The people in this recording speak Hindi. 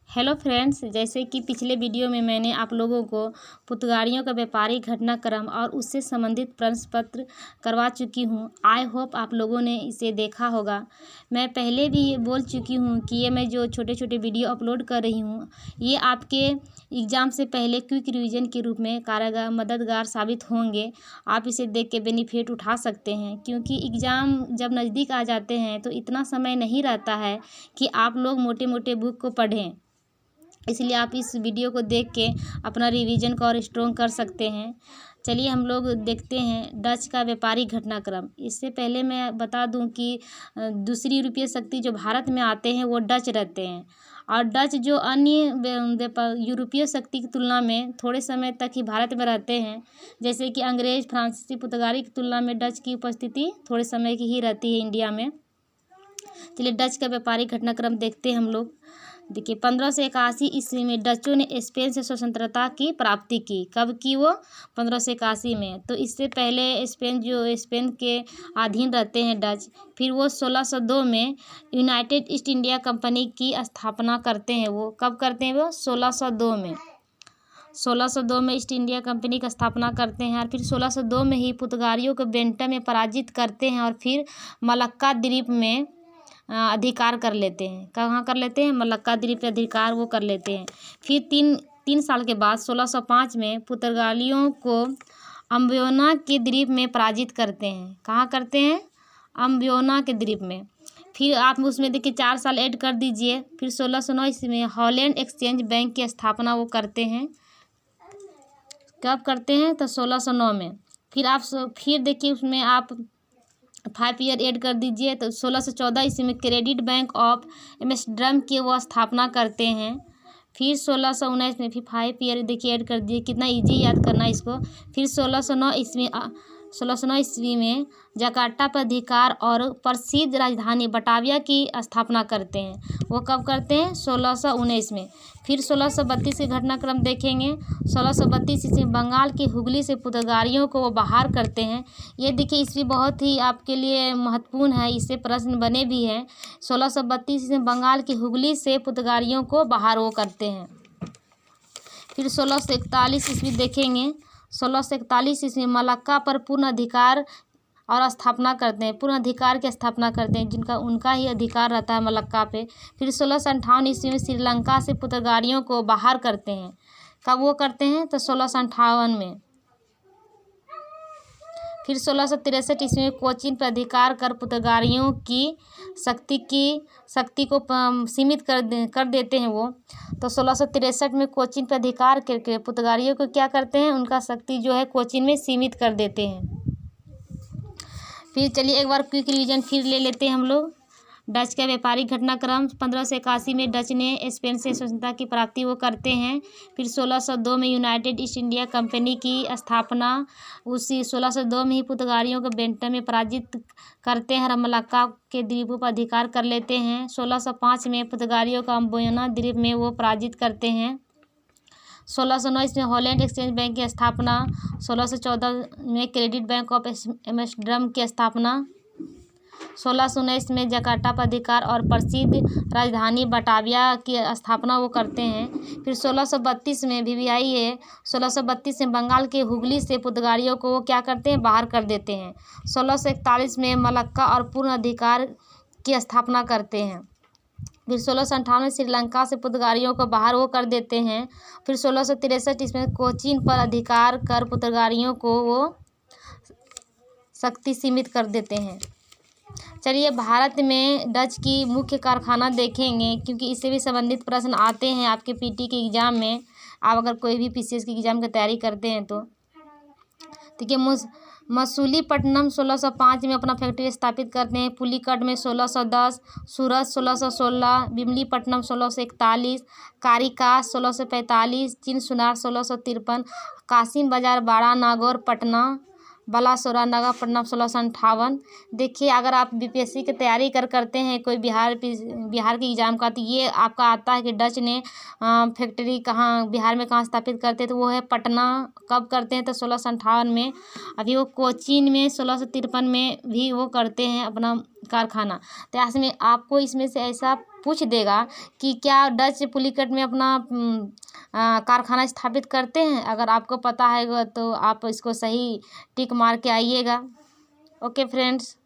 हेलो फ्रेंड्स, जैसे कि पिछले वीडियो में मैंने आप लोगों को पुर्तगालियों का व्यापारिक घटनाक्रम और उससे संबंधित प्रश्न पत्र करवा चुकी हूं। आई होप आप लोगों ने इसे देखा होगा। मैं पहले भी बोल चुकी हूं कि ये मैं जो छोटे छोटे वीडियो अपलोड कर रही हूं, ये आपके एग्ज़ाम से पहले क्विक रिवीजन के रूप में कारगर मददगार साबित होंगे। आप इसे देख के बेनिफिट उठा सकते हैं, क्योंकि एग्ज़ाम जब नज़दीक आ जाते हैं तो इतना समय नहीं रहता है कि आप लोग मोटे मोटे बुक को पढ़ें। इसलिए आप इस वीडियो को देख के अपना रिवीजन को और स्ट्रॉन्ग कर सकते हैं। चलिए हम लोग देखते हैं डच का व्यापारिक घटनाक्रम। इससे पहले मैं बता दूं कि दूसरी यूरोपीय शक्ति जो भारत में आते हैं वो डच रहते हैं, और डच जो अन्य यूरोपीय शक्ति की तुलना में थोड़े समय तक ही भारत में रहते हैं। जैसे कि अंग्रेज़, फ्रांसीसी, पुर्तगाली की तुलना में डच की उपस्थिति थोड़े समय की ही रहती है इंडिया में। चलिए डच का व्यापारिक घटनाक्रम देखते हैं हम लोग। देखिए 1581 ईस्वी में डचों ने स्पेन से स्वतंत्रता की प्राप्ति की। कब की? वो 1581 में। तो इससे पहले स्पेन के अधीन रहते हैं डच। फिर वो 1602 में यूनाइटेड ईस्ट इंडिया कंपनी की स्थापना करते हैं। वो कब करते हैं? वो 1602 में। 1602 में ईस्ट इंडिया कंपनी की स्थापना करते हैं, और फिर 1602 में ही पुर्तगालियों को बेंटम में पराजित करते हैं, और फिर मलक्का द्वीप में अधिकार कर लेते हैं। कहाँ कर लेते हैं? मलक्का द्वीप पे अधिकार वो कर लेते हैं। फिर तीन साल के बाद 1605 में पुर्तगालियों को अम्बियोना के द्वीप में पराजित करते हैं। कहाँ करते हैं? अम्बियोना के द्वीप में। फिर आप उसमें देखिए 4 साल ऐड कर दीजिए। फिर 1609 ईस्वी में हॉलैंड एक्सचेंज बैंक की स्थापना वो करते हैं। कब करते हैं? तो 1609 में। फिर देखिए उसमें आप 5 ईयर ऐड कर दीजिए, तो 1614 ईस्वी में क्रेडिट बैंक ऑफ एम्स्टर्डम की वो स्थापना करते हैं। फिर 1619 में फिर 5 ईयर देखिए ऐड कर दिए। कितना इजी याद करना इसको। फिर 1609 ईस्वी में जकार्ता पर अधिकार और प्रसिद्ध राजधानी बटाविया की स्थापना करते हैं। वो कब करते हैं? 1619 में। फिर 1632 के घटनाक्रम देखेंगे। 1632 ईस्वी में बंगाल की हुगली से पुर्तगालियों को वो बाहर करते हैं। ये देखिए ईस्वी बहुत ही आपके लिए महत्वपूर्ण है, इससे प्रश्न बने भी हैं। 1632 ईस्वी में बंगाल की हुगली से पुर्तगालियों को बाहर वो करते हैं। फिर 1641 ईस्वी देखेंगे। 1641 ईस्वी में मलक्का पर पूर्ण अधिकार और स्थापना करते हैं। पूर्ण अधिकार की स्थापना करते हैं, जिनका उनका ही अधिकार रहता है मलक्का पे। फिर 1658 ईस्वी में श्रीलंका से पुर्तगालियों को बाहर करते हैं। कब वो करते हैं? तो 1658 में। फिर 1663 ईस्वी में कोचीन पर अधिकार कर पुर्तगालियों की शक्ति को सीमित कर देते हैं वो। तो 1663 में कोचीन पर अधिकार करके पुर्तगालियों को क्या करते हैं? उनका शक्ति जो है कोचीन में सीमित कर देते हैं। फिर चलिए एक बार क्विक रिवीजन फिर ले लेते हैं हम लोग। डच का व्यापारिक घटनाक्रम 1581 में डच ने स्पेन से स्वतंत्रता की प्राप्ति वो करते हैं। फिर 1602 में यूनाइटेड ईस्ट इंडिया कंपनी की स्थापना, उसी 1602 में ही पुर्तगालियों को बेंटम में पराजित करते हैं और मलक्का के द्वीपों पर अधिकार कर लेते हैं। 1605 में पुर्तगालियों को अम्बियोना द्वीप में वो पराजित करते हैं। 1609 में हॉलैंड एक्सचेंज बैंक की स्थापना। 1614 में क्रेडिट बैंक ऑफ एम्स्टर्डम की स्थापना। 1619 में जकार्ता पर अधिकार और प्रसिद्ध राजधानी बटाविया की स्थापना वो करते हैं। फिर 1632 में VVI है। 1632 में बंगाल के हुगली से पुर्तगालियों को वो क्या करते हैं? बाहर कर देते हैं। 1641 में मलक्का और पूर्ण अधिकार की स्थापना करते हैं। फिर 1658 में श्रीलंका से पुर्तगालियों को बाहर वो कर देते हैं। फिर 1663 इसमें कोचीन पर अधिकार कर पुर्तगालियों को वो शक्ति सीमित कर देते हैं। चलिए भारत में डच की मुख्य कारखाना देखेंगे, क्योंकि इससे भी संबंधित प्रश्न आते हैं आपके PT के एग्ज़ाम में। आप अगर कोई भी PCS के एग्ज़ाम की तैयारी करते हैं तो देखिए मसूलीपट्टनम 1605 में अपना फैक्ट्री स्थापित करते हैं। पुलिकट में 1610, सूरत 1616, विमलीपट्टनम 1641, कारिकास 1645, चिनसुनार 1653, कासिम बाजार बाड़ा नागौर पटना, बलासोरा नगरपट्टनम 1658। देखिए अगर आप BPSC की तैयारी करते हैं कोई बिहार के एग्ज़ाम का, तो ये आपका आता है कि डच ने फैक्ट्री कहाँ बिहार में कहाँ स्थापित करते हैं, तो वो है पटना। कब करते हैं? तो 1658 में। अभी वो कोचीन में 1653 में भी वो करते हैं अपना कारखाना। तो इसमें आपको इसमें से ऐसा पूछ देगा कि क्या डच पुलिकट में अपना कारखाना स्थापित करते हैं। अगर आपको पता है तो आप इसको सही टिक मार के आइएगा। Okay friends.